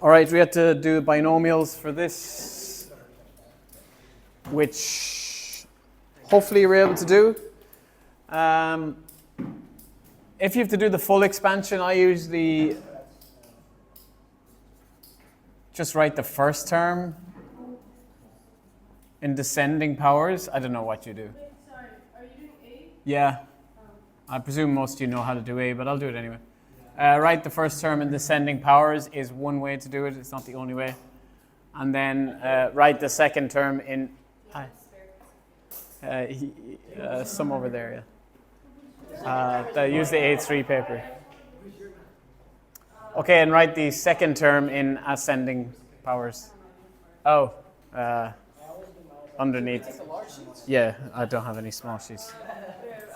All right, we had to do binomials for this, which hopefully you're able to do. If you have to do the full expansion, I usually just write the first term in descending powers. I don't know what you do. Wait, sorry, are you doing A? Yeah. I presume most of you know how to do A, but I'll do it anyway. Write the first term in descending powers is one way to do it. It's not the only way. And then write the second term in... Hi. Some over there, yeah. Use the A3 paper. Okay, and write the second term in ascending powers. Oh, underneath. Yeah, I don't have any small sheets.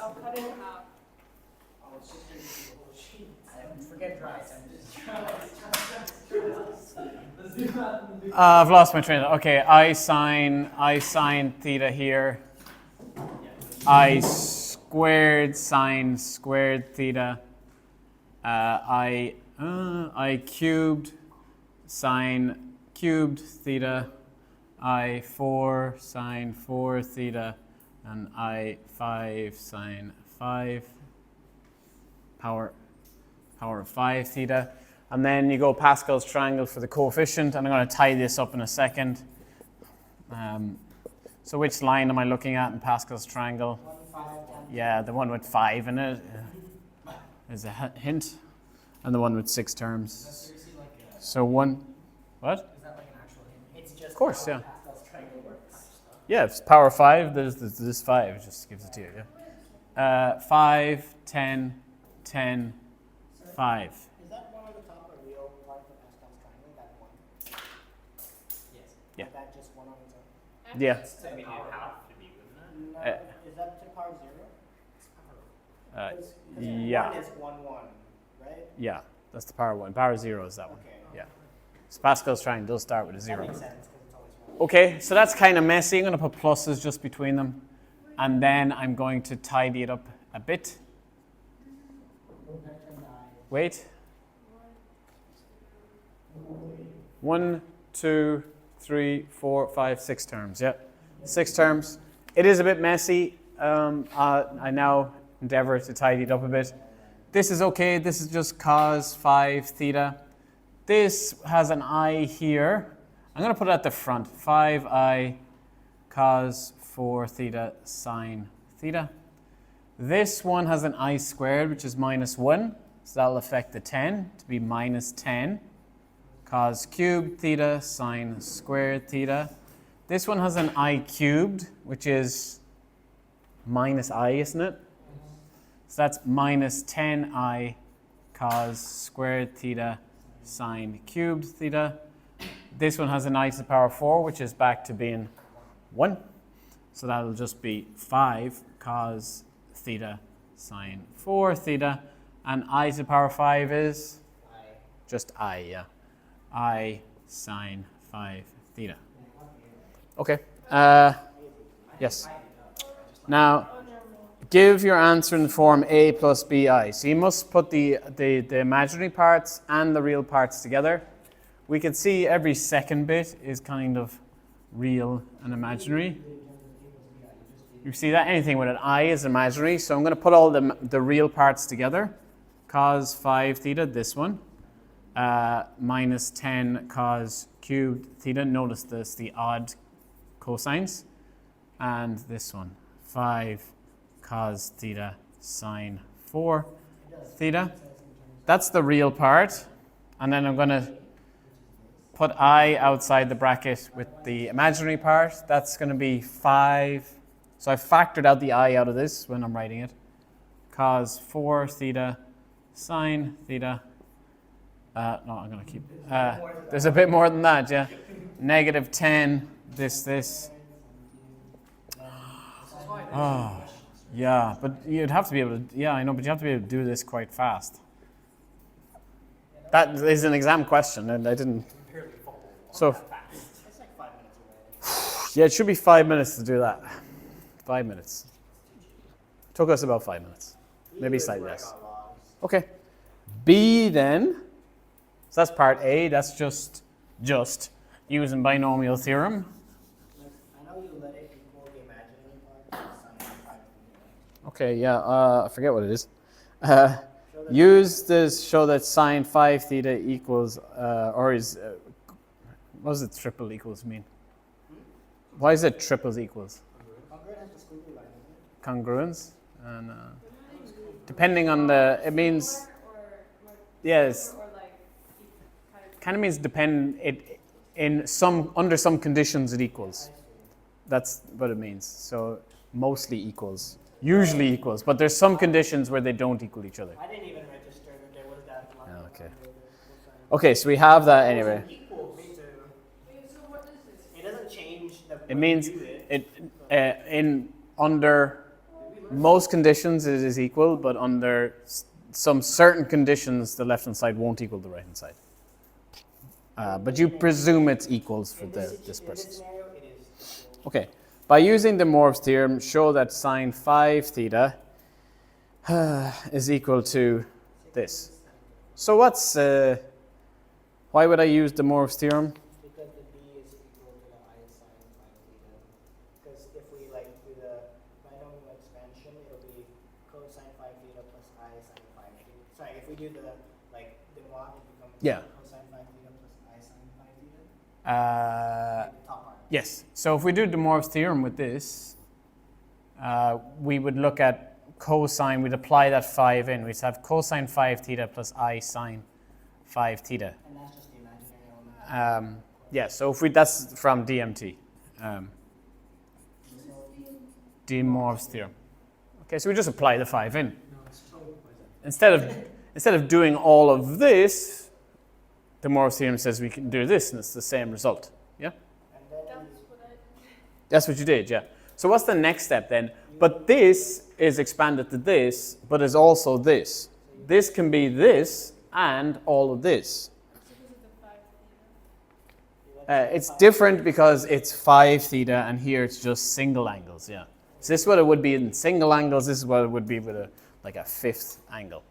I'll cut it in half. I've lost my train. Okay, I sine theta here. I squared sine squared theta. I cubed sine cubed theta. I 4 sine 4 theta. And I 5 sine 5 power of 5 theta. And then you go Pascal's triangle for the coefficient, and I'm going to tie this up in a second. So which line am I looking at in Pascal's triangle? Yeah, the one with 5 in it is a hint, and the one with 6 terms. So one, what? Is that like an actual hint? It's just of course, yeah. Pascal's triangle works. Yeah, if it's power 5, there's this 5, it just gives it to you, yeah. 5, 10, 10, 5. Is that one on the top a real part of Pascal's triangle? That one? Yes. Yeah. Is that just one on its own? Yeah. I mean, it have to be, wouldn't it? No, is that to power 0? Yeah. One is 1, 1, right? Yeah, that's the power 1. Power 0 is that one. Okay. Yeah. So Pascal's triangle does start with a 0. That makes sense because it's always 1. Okay, so that's kind of messy. I'm going to put pluses just between them. And then I'm going to tidy it up a bit. Wait. 1, 2, 3, 4, 5, 6 terms. Yeah, 6 terms. It is a bit messy. I now endeavor to tidy it up a bit. This is okay. This is just cos 5 theta. This has an I here. I'm going to put it at the front. 5i cos 4 theta sine theta. This one has an I squared, which is minus 1. So that'll affect the 10 to be minus 10 cos cubed theta sine squared theta. This one has an I cubed, which is minus I, isn't it? So that's minus 10i cos squared theta sine cubed theta. This one has an I to the power 4, which is back to being 1. So that'll just be 5 cos theta sine 4 theta. And I to the power 5 is? Just I, yeah. I sine 5 theta. Okay. Yes. Now, give your answer in the form a plus bi. So you must put the imaginary parts and the real parts together. We can see every second bit is kind of real and imaginary. You see that? Anything with an I is imaginary. So I'm going to put all the real parts together. Cos 5 theta, this one. Minus 10 cos cubed theta. Notice this, the odd cosines. And this one. 5 cos theta sine 4 theta. That's the real part. And then I'm going to put I outside the bracket with the imaginary part. That's going to be 5. So I factored out the I out of this when I'm writing it. Cos 4 theta sine theta. No, I'm going to keep. There's a bit more than that, yeah. Negative 10, this. Oh, yeah, but you'd have to be able to, yeah, I know, but you have to be able to do this quite fast. That is an exam question, and I didn't. So, yeah, it should be 5 minutes to do that. 5 minutes. Took us about 5 minutes. Maybe slightly less. Okay. B then. So that's part A. That's just using binomial theorem. Like, I know you let it equal the imaginary part of sine 5 theta. Okay, yeah, I forget what it is. Show that Use this, show that sine 5 theta equals, or is, what does it triple equals mean? Why is it triples equals? Congruent has the squiggly line, isn't it? Congruence? And depending on the, it means, yes, Or like kind of means depend, it, in some, under some conditions it equals. That's what it means. So mostly equals, usually equals, but there's some conditions where they don't equal each other. I didn't even register that there was that line. Oh, okay. Okay, so we have that anyway. Equals. Me too. Wait, so what is this? It doesn't change the. It means in under most conditions it is equal, but under some certain conditions the left hand side won't equal the right hand side. But you presume it's equals for this In this process. scenario, it is. Okay. By using the Morse theorem, show that sine 5 theta is equal to this. So what's why would I use the Morse theorem? Because the b is equal to the I sine 5 theta. Because if we like do the binomial expansion, it'll be cosine 5 theta plus I sine 5 theta. Sorry, if we do the like the mod, it becomes Yeah. cosine 5 theta plus I sine 5 theta. Uh, Like the top part. Yes. So if we do the Morse theorem with this, we would look at cosine, we'd apply that 5 in. We'd have cosine 5 theta plus I sine 5 theta. And that's just the imaginary element. Yeah, so if we, that's from DMT. De Morse theorem. Okay, so we just apply the 5 in. Instead of doing all of this, the Morse theorem says we can do this and it's the same result. Yeah? And then That's what I. That's what you did, yeah. So what's the next step then? But this is expanded to this, but is also this. This can be this and all of this. Because of the 5 theta. It's different because it's 5 theta and here it's just single angles, yeah. So this is what it would be in single angles, this is what it would be with like a fifth angle.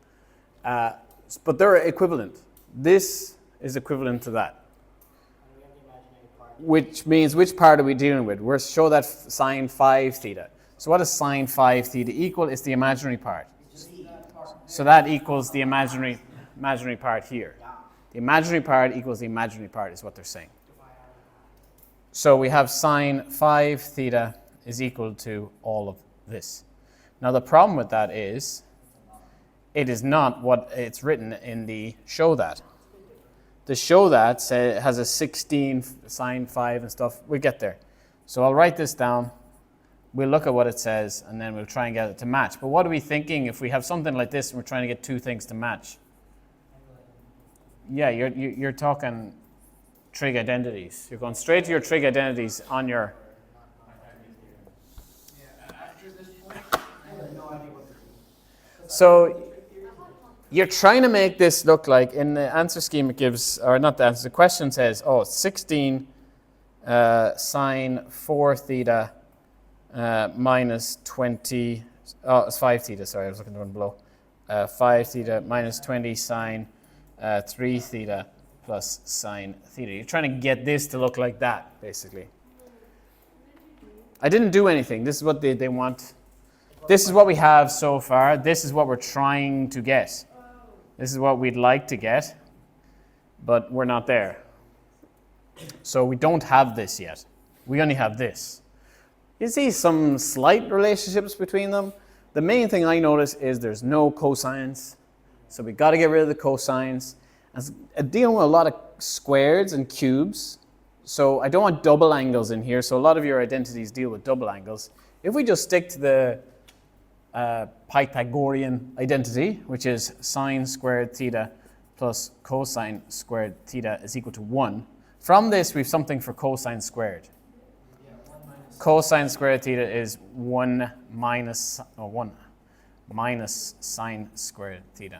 But they're equivalent. This is equivalent to that. we have the imaginary part. Which means, which part are we dealing with? We're show that sine 5 theta. So what does sine 5 theta equal? It's the imaginary part. So that equals the imaginary part here. The imaginary part equals the imaginary part is what they're saying. So we have sine 5 theta is equal to all of this. Now the problem with that is, it is not what it's written in the show that. The show that has a 16 sine 5 and stuff. We'll get there. So I'll write this down. We'll look at what it says and then we'll try and get it to match. But what are we thinking if we have something like this and we're trying to get two things to match? Yeah, you're talking trig identities. You're going straight to your trig identities on your... So you're trying to make this look like, in the answer scheme it gives, or not the answer, the question says, 16 sine 4 theta minus 20, it's 5 theta, sorry, I was looking at the one below. 5 theta minus 20 sine 3 theta plus sine theta. You're trying to get this to look like that, basically. I didn't do anything. This is what they want. This is what we have so far. This is what we're trying to get. This is what we'd like to get, but we're not there. So we don't have this yet. We only have this. You see some slight relationships between them. The main thing I notice is there's no cosines. So we got to get rid of the cosines. I'm dealing with a lot of squares and cubes. So I don't want double angles in here. So a lot of your identities deal with double angles. If we just stick to the Pythagorean identity, which is sine squared theta plus cosine squared theta is equal to 1. From this, we have something for cosine squared. Cosine squared theta is 1 minus sine squared theta.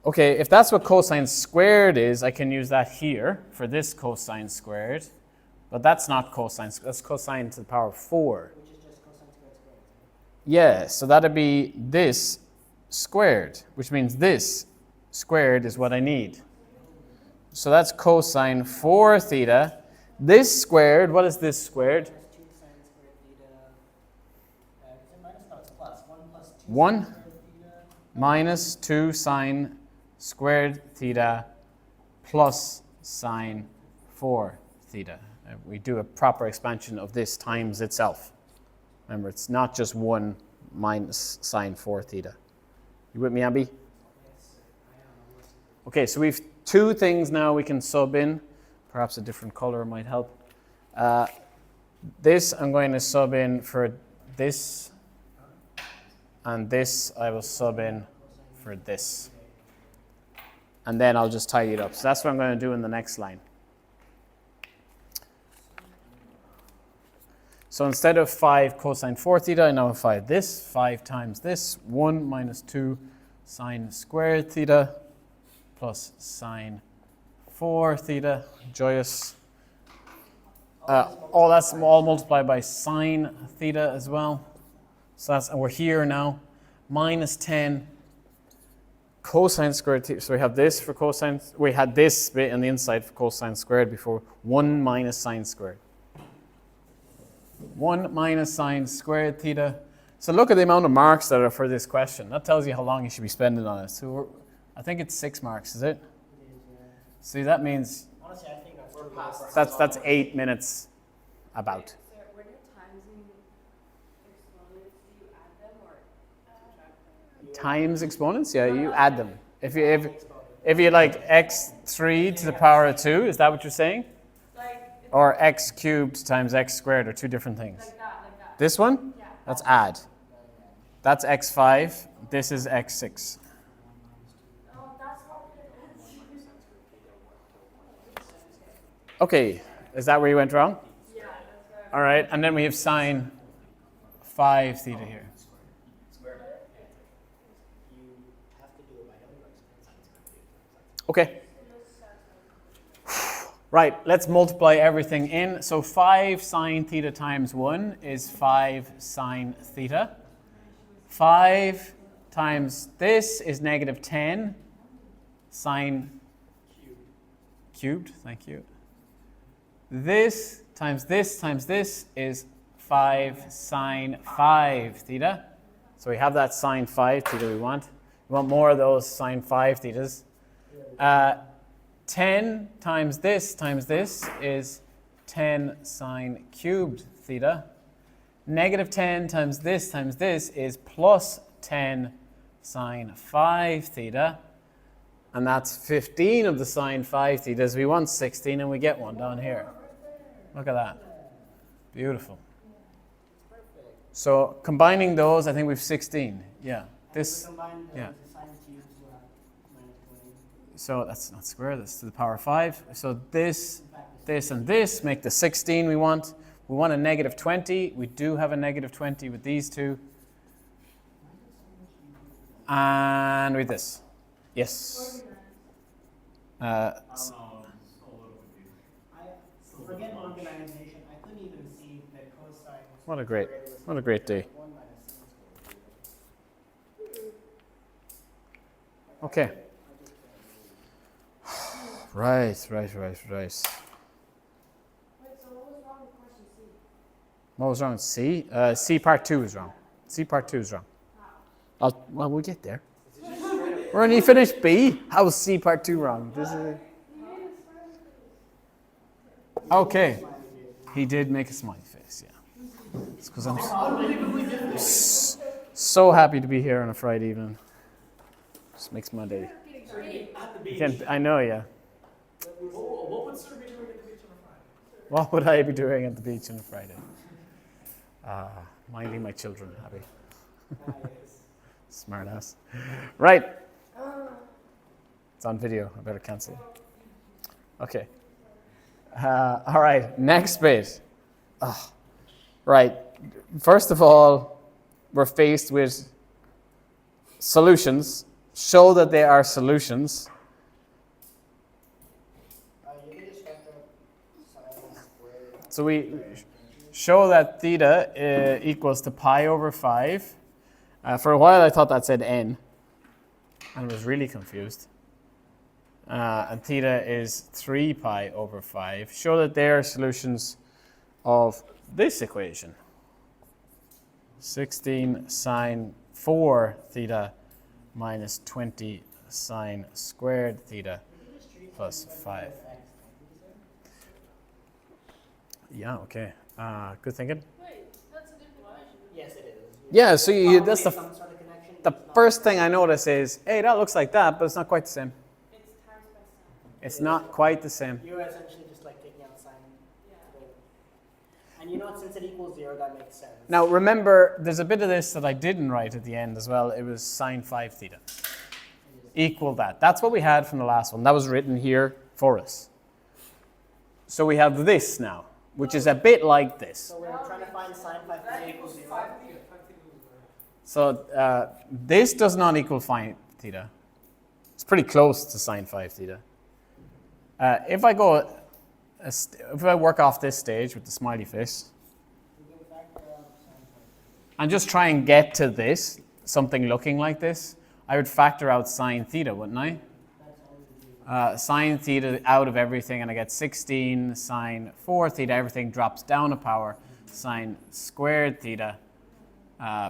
Okay, if that's what cosine squared is, I can use that here for this cosine squared. But that's not cosine, that's cosine to the power of 4. Which is just cosine squared squared. Yeah, so that'd be this squared, which means this squared is what I need. So that's cosine 4 theta. This squared, what is this squared? Plus 2 sine squared theta. Is it minus? No, it's plus. 1 plus 2 1 sine squared theta. minus 2 sine squared theta plus sine 4 theta. We do a proper expansion of this times itself. Remember, it's not just 1 minus sine 4 theta. You with me, Abby? Yes, sir. I am listening. Okay, so we've two things now we can sub in. Perhaps a different color might help. This I'm going to sub in for this, and this I will sub in for this. And then I'll just tidy it up. So that's what I'm going to do in the next line. So instead of 5 cosine 4 theta, I now have 5 this, 5 times this, 1 minus 2 sine squared theta plus sine 4 theta, joyous. All that's all multiplied by sine theta as well. So that's, and we're here now, minus 10 cosine squared theta. So we have this for cosine, we had this bit on the inside for cosine squared before, 1 minus sine squared. 1 minus sine squared theta. So look at the amount of marks that are for this question. That tells you how long you should be spending on it. So I think it's 6 marks, is it? It is, yeah. See, that means Honestly, I think that's that's 8 minutes about. So when you're timesing exponents, do you add them or subtract them? Times exponents, yeah, you add them. If you like x3 to the power of 2, is that what you're saying? Like, it's Or x cubed times x squared are two different things. like that. This one? Yeah. That's add. That's x5, this is x6. Oh, that's what it is. Okay, is that where you went wrong? Yeah, that's right. All right, and then we have sine 5 theta here. you have to do a binomial expansion. Okay. Right, let's multiply everything in. So 5 sine theta times 1 is 5 sine theta. 5 times this is negative 10 sine cubed. Thank you. This times this is 5 sine 5 theta. So we have that sine 5 theta we want. We want more of those sine 5 thetas. 10 times this is 10 sine cubed theta. Negative 10 times this is plus 10 sine 5 theta. And that's 15 of the sine 5 thetas. We want 16 and we get one down here. Look at that. Beautiful. So combining those, I think we've 16. Yeah. This, Combine yeah. the sine cubes minus 20. So that's not square, that's to the power of 5. So this, and this make the 16 we want. We want a negative 20. We do have a negative 20 with these two. And with this. Yes. Forget organization. I couldn't even see that cosine. What a great day. 1 minus sine squared. Okay. Right. Wait, so what was wrong with question C? What was wrong with C? C part 2 is wrong. C part 2 is wrong. Well, we'll get there. We're only finished B. How is C part 2 wrong? This is okay. He did make a smiley face, yeah. It's because I'm so happy to be here on a Friday evening. Just makes my day. I know, yeah. What would Sir be doing at the beach on a Friday? What would I be doing at the beach on a Friday? Minding my children, happy. Smart ass. Right. It's on video. I better cancel. Okay. All right. Next bit. Right. First of all, we're faced with solutions. Show that they are solutions. You can just factor sine squared. So we show that theta equals to pi over 5. For a while I thought that said n. and was really confused. And theta is 3 pi over 5. Show that they are solutions of this equation. 16 sine 4 theta minus 20 sine squared theta plus 5. Yeah, okay. Good thinking. Wait, that's a different question. Yes, it is. Yeah, so that's the Some sort of connection, the it's not first the thing I same. notice is, hey, that looks like that, but it's not quite the same. It's times by sine. It's not quite the same. You're essentially just like taking out sine. Yeah. And you know what, since it equals 0, that makes sense. Now remember, there's a bit of this that I didn't write at the end as well. It was sine 5 theta. Equal that. That's what we had from the last one. That was written here for us. So we have this now, which is a bit like this. So we're trying to find sine 5 That theta equals equals 5 0. theta. 5 theta was right. So this does not equal sine theta. It's pretty close to sine 5 theta. If I work off this stage with the smiley face, We can factor out sine 5 theta. and just try and get to this, something looking like this, I would factor out sine theta, wouldn't I? That's all we do. Sine theta out of everything, and I get 16 sine 4 theta. Everything drops down a power. Sine squared theta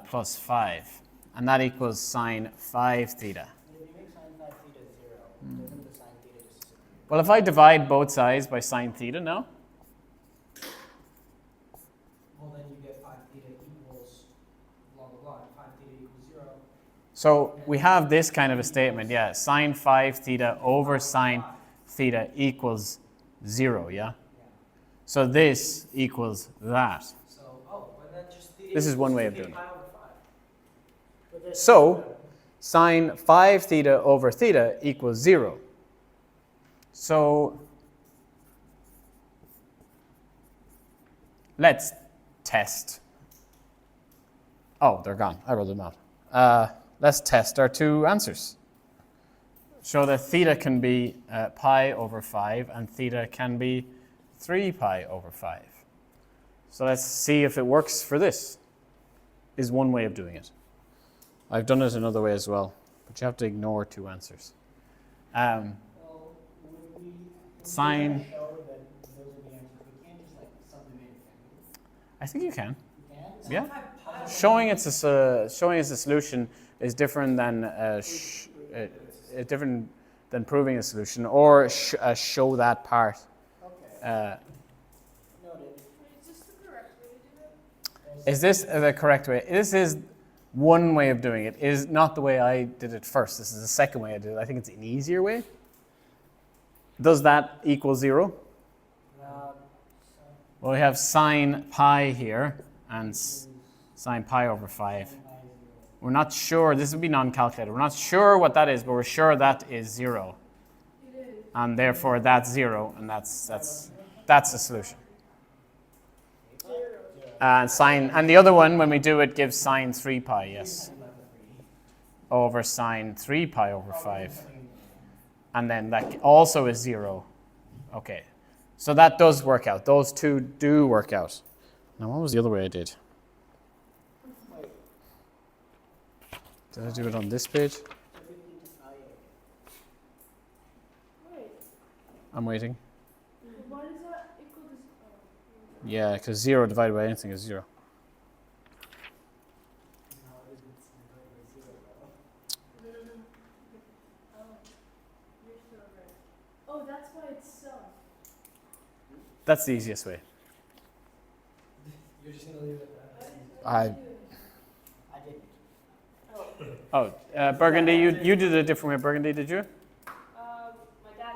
plus 5. And that equals sine 5 theta. And if you make sine 5 theta 0, doesn't the sine theta just disappear? Well, if I divide both sides by sine theta, no? Well, then you get 5 theta equals blah, blah, blah. 5 theta equals 0. So we have this kind of a statement, yeah. Sine 5 theta over sine theta equals 0, yeah? Yeah. So this equals that. So, and then just theta This is one equals way of 2 doing it. pi over 5. But there's So sine 5 theta over theta equals 0. So let's test. Oh, they're gone. I wrote them out. Let's test our two answers. Show that theta can be pi over 5 and theta can be 3 pi over 5. So let's see if it works for this, is one way of doing it. I've done it another way as well, but you have to ignore two answers. Well, would we Sine. show that those are the answers? We can't just like subdivide it, can I think you can. we? We can? Yeah. 5 pi over Showing it's a solution is different than different than proving a solution, or show that part. Okay. Noted. Wait, is this the correct way to do it? Is this the correct way? This is one way of doing it. It is not the way I did it first. This is the second way I did it. I think it's an easier way. Does that equal 0? Well, we have sine pi here and sine pi over 5. We're not sure. This would be non-calculated. We're not sure what that is, but we're sure that is 0. It is. And therefore that's 0, and that's the solution. And the other one, when we do it, gives sine 3 pi, yes. Over sine 3 pi over 5. And then that also is 0. Okay. So that does work out. Those two do work out. Now, what was the other way I did? Did I do it on this page? Wait, I'm waiting. why does that equal this? Yeah, because 0 divided by anything is 0. No. Oh, you're so right. Oh, that's why it's so. That's the easiest way. You're just going to leave it at that. I I didn't. Burgundy, you did it a different way. Burgundy, did you? My dad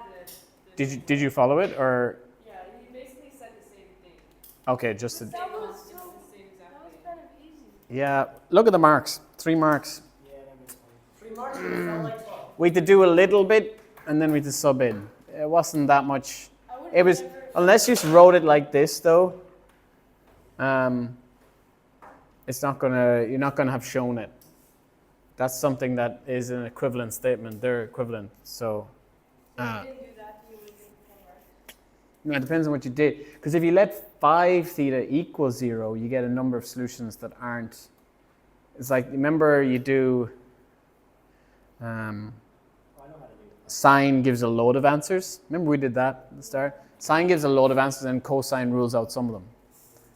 did. Did you follow it, or Yeah, he basically said the same thing. okay, just That was so. the same exact that was kind of easy. yeah. Look at the marks. 3 marks. Yeah, that makes sense. 3 marks, but it's not like 12. We had to do a little bit, and then we had to sub in. It wasn't that much. I would It was never. unless you wrote it like this, though. It's not gonna. You're not gonna have shown it. That's something that is an equivalent statement. They're equivalent. So. So if you didn't do that, you would get 10 marks. No, it depends on what you did. Because if you let 5 theta equal 0, you get a number of solutions that aren't. It's like, remember you do Oh, I know how to do it. Sine gives a load of answers. Remember we did that at the start? Sine gives a load of answers and cosine rules out some of them.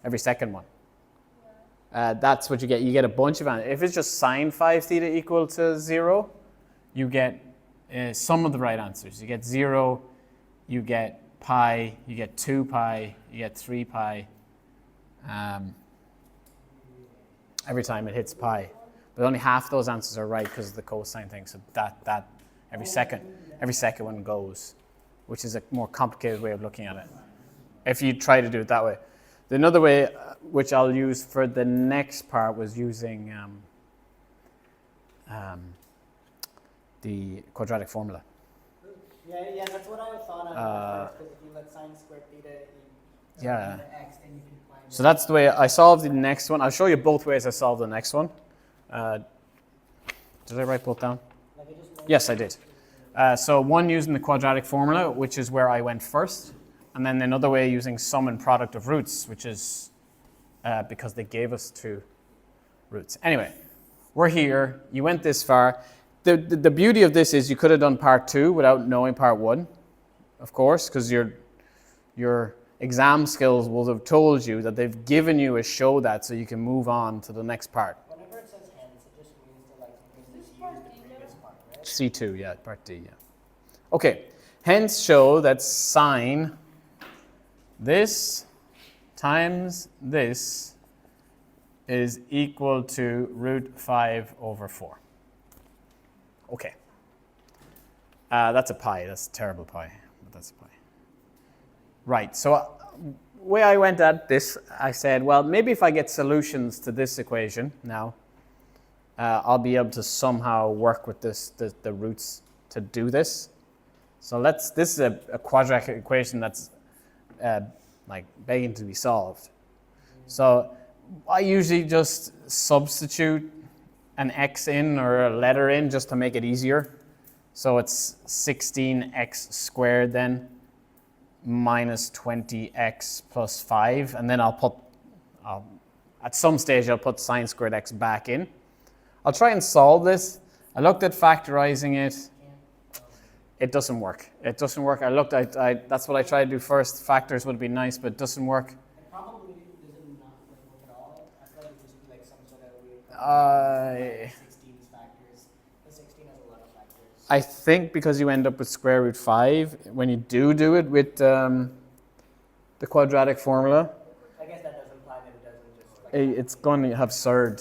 Every second one. That's what you get. You get a bunch of answers. If it's just sine 5 theta equal to 0, you get some of the right answers. You get 0, you get pi, you get 2 pi, you get 3 pi. Every time it hits pi. But only half those answers are right because of the cosine thing. So that every second one goes, which is a more complicated way of looking at it. If you try to do it that way. Another way, which I'll use for the next part, was using the quadratic formula. Yeah, that's what I thought of because if you let sine squared theta Yeah. equal x, then you can find So that's the way I solved the next one. I'll show you both ways I solved the next one. Did I write both down? like I just Yes, I did. So one using the quadratic formula, which is where I went first. And then another way using sum and product of roots, which is because they gave us 2 roots. Anyway, we're here. You went this far. The beauty of this is you could have done part 2 without knowing part 1, of course, because your exam skills will have told you that they've given you a show that so you can move on to the next part. whenever it says hence, it just means to like just use the previous part, right? C2, yeah, part D, yeah. Okay, hence show that sine this times this is equal to root 5 over 4. Okay. That's a pi. That's a terrible pi, but that's a pi. Right, so way I went at this, I said, well, maybe if I get solutions to this equation now, I'll be able to somehow work with the roots to do this. So this is a quadratic equation that's like begging to be solved. So I usually just substitute an x in or a letter in just to make it easier. So it's 16x squared then minus 20x plus 5. And then at some stage I'll put sine squared x back in. I'll try and solve this. I looked at factorizing it. It doesn't work. It doesn't work. That's what I tried to do first. Factors would be nice, but it doesn't work. It probably doesn't not like work at all. I thought it would just be like some sort of weird 16 factors. The 16 has a lot of factors. I think because you end up with square root 5, when you do it with the quadratic formula, I guess that doesn't imply that it doesn't just like it's going to have surd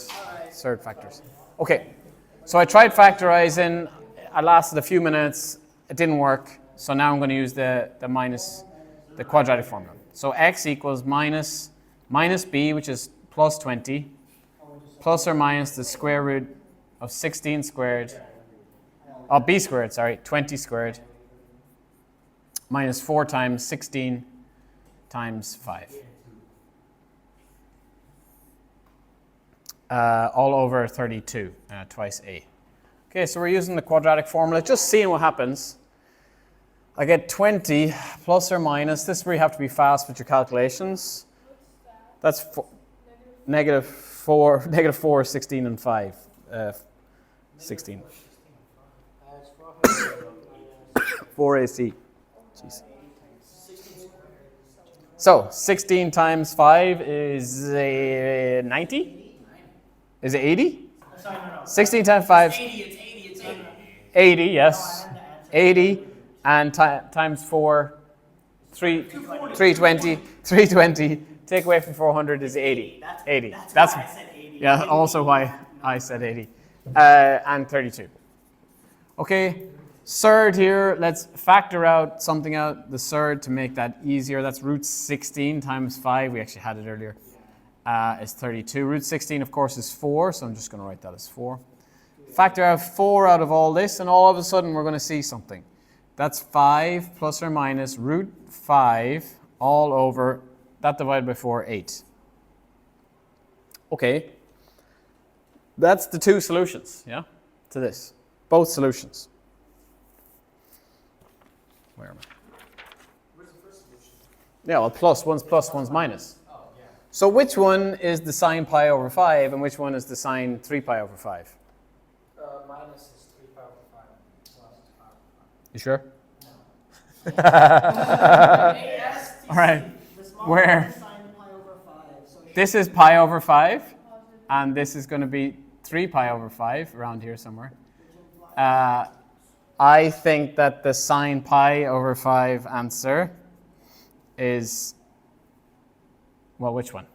factors. Okay, so I tried factorizing. I lasted a few minutes. It didn't work. So now I'm going to use the quadratic formula. So x equals minus b, which is plus 20, plus or minus the square root of 16 squared, b squared, sorry, 20 squared, minus 4 times 16 times 5. All over 32, twice a. Okay, so we're using the quadratic formula, just seeing what happens. I get 20 plus or minus. This is where you have to be fast with your calculations. What's that? That's negative 4, 16, and 5. 16. it's 400 minus 4 AC. Jeez. So 16 times 5 is 90? Is it 80? sorry, no. 16 times 5 is 80. 80, yes. 80 and times 4, 320. 320. Take away from 400 is 80. 80. That's why I said 80. Yeah, also why I said 80. And 32. Okay, surd here. Let's factor out something out, the surd, to make that easier. That's root 16 times 5. We actually had it earlier. Is 32. Root 16, of course, is 4, so I'm just going to write that as 4. Factor out 4 out of all this, and all of a sudden we're going to see something. That's 5 plus or minus root 5 all over, that divided by 4, 8. Okay. That's the 2 solutions, yeah, to this. Both solutions. Where am I? Where's the first solution? Yeah, well, one's minus. Oh, yeah. So which one is the sine pi over 5 and which one is the sine 3 pi over 5? Minus is 3 pi over 5. You sure? No. All right. The small Where? one is sine pi over 5. So it This should is pi over 5, Positive. and this is going to be 3 pi over 5, around here somewhere. imply I think that the sine pi over 5 answer is, well, which one?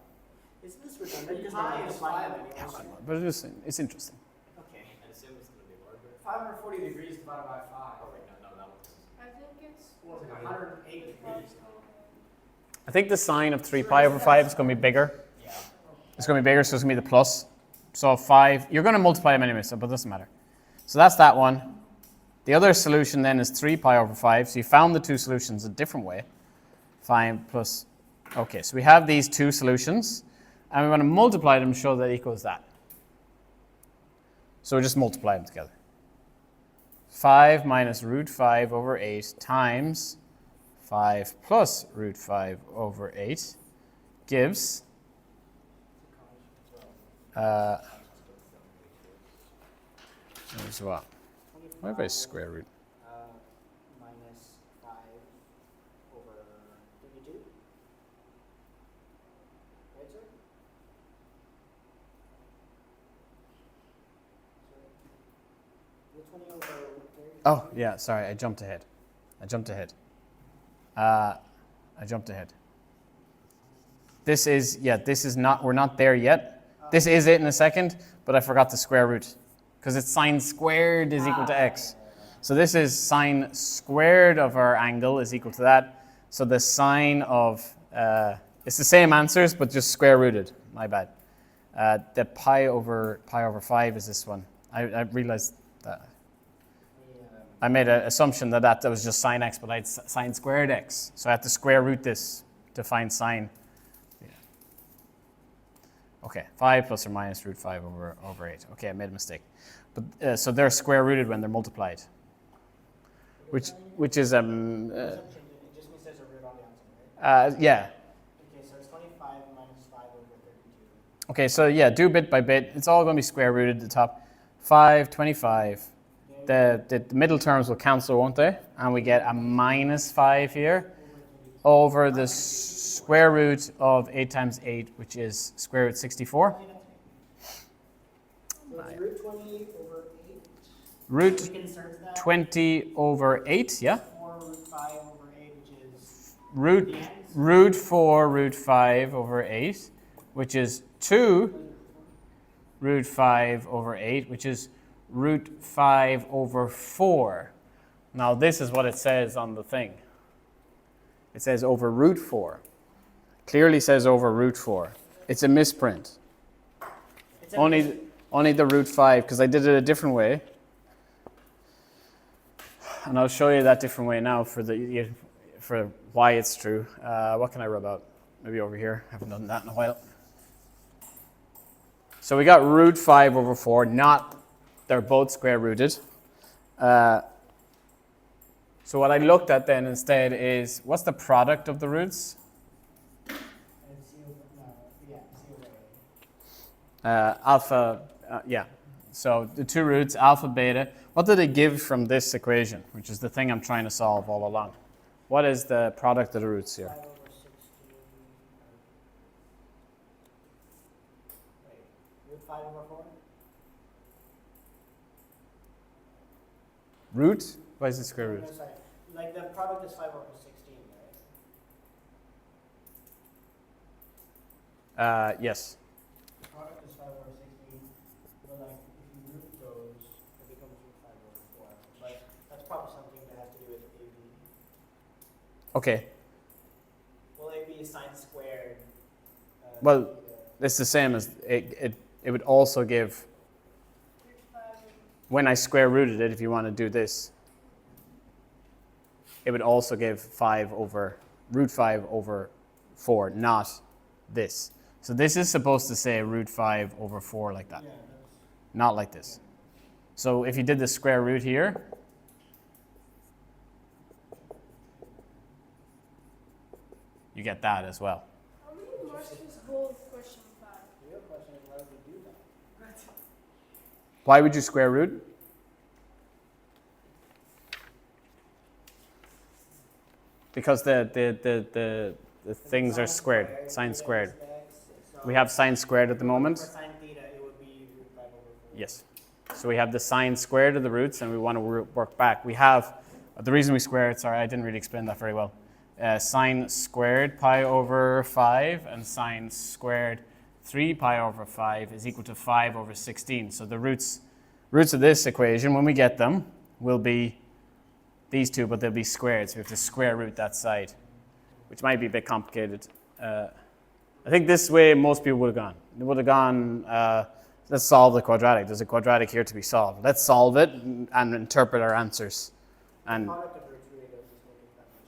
Isn't this redundant? Because Pi we're is multiplying 5 them over anyways. But it's interesting. Okay. I assume it's going to be larger. 540 degrees divided by 5. Oh, wait, no, that one's. I think it's. Well, it's like 108 degrees. I think the sine of 3 pi over 5 is going to be bigger. Yeah. It's going to be bigger, so it's going to be the plus. So 5, you're going to multiply them anyway, so, but it doesn't matter. So that's that one. The other solution then is 3 pi over 5. So you found the two solutions a different way. 5 plus, okay, so we have these two solutions, and we want to multiply them to show that equals that. So we just multiply them together. 5 minus root 5 over 8 times 5 plus root 5 over 8 gives as well. What if I square root? Minus 5 over 32. Right, sir? Which one over 30? Oh, yeah, sorry, I jumped ahead. This is not, we're not there yet. This is it in a second, but I forgot the square root. Because it's sine squared is equal to x. So this is sine squared of our angle is equal to that. So the sine of, it's the same answers, but just square rooted. My bad. The pi over 5 is this one. I realized that. I made an assumption that was just sine x, but I had sine squared x. So I have to square root this to find sine. Yeah. Okay, 5 plus or minus root 5 over 8. Okay, I made a mistake. But so they're square rooted when they're multiplied, which is Assumption, it just means there's a root on the answer, right? yeah. Okay, so it's 25 minus 5 over 32. Okay, so yeah, do bit by bit. It's all going to be square rooted at the top. 5, 25. The middle terms will cancel, won't they? And we get a minus 5 here over the square root of 8 times 8, which is square root 64. So it's root 20 over 8. Root We can search that. 20 over 8, yeah? 4 root 5 over 8, which is Root 4 root 5 over 8, which is 2 root 5 over 8, which is root 5 over 4. Now this is what it says on the thing. It says over root 4. Clearly says over root 4. It's a misprint. it's a Only the root 5, because I did it a different way. And I'll show you that different way now for why it's true. What can I rub out? Maybe over here. I haven't done that in a while. So we got root 5 over 4, they're both square rooted. So what I looked at then instead is, what's the product of the roots? C over A. Alpha, yeah. So the two roots, alpha, beta. What do they give from this equation, which is the thing I'm trying to solve all along? What is the product of the roots here? 5 over 16. Wait, root 5 over 4? Root? Why is it square root? No, sorry. Like the product is 5 over 16, right? Yes. The product is 5 over 16. But like if you root those, it becomes root 5 over 4. But that's probably something that has to do with AB. Okay. Well, AB is sine squared. Well, theta. it's the same as it would also give, Root 5 over when I square rooted it, if you want to do this, it would also give 5 over, root 5 over 4, not this. So this is supposed to say root 5 over 4 like that, Yeah, not like this. So if you did the square root here, you get that as well. How many marks is whole question 5? the real question is why would we do that? Why would you square root? because the things are squared, sine squared. We have sine squared at the moment. For sine theta, it would be root 5 over 4. Yes. So we have the sine squared of the roots, and we want to work back. We have, the reason we square it, sorry, I didn't really explain that very well. Sine squared pi over 5 and sine squared 3 pi over 5 is equal to 5 over 16. So the roots of this equation, when we get them, will be these two, but they'll be squared. So we have to square root that side, which might be a bit complicated. I think this way most people would have gone. They would have gone, let's solve the quadratic. There's a quadratic here to be solved. Let's solve it and interpret our answers. And Product of roots really doesn't make it that much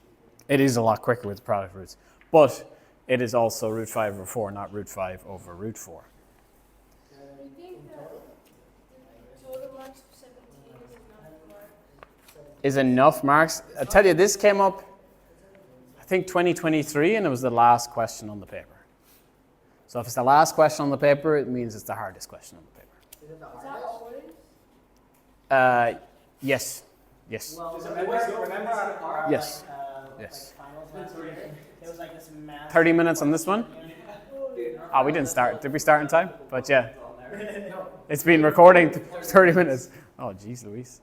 easier. it is a lot quicker with the product roots. But it is also root 5 over 4, not root 5 over root 4. Do you think that the total marks of 17 is enough for? Is enough marks? I tell you, this came up, I think 2023, and it was the last question on the paper. So if it's the last question on the paper, it means it's the hardest question on the paper. Is it the Is that hardest? always? Yes. Yes. Well, Does it remember our Yes. like, Yes. like finals last year? It was like this math. 30 minutes on this one? Oh, we didn't start. Did we start in time? But yeah, it's been recording 30 minutes. Oh, geez, Louise.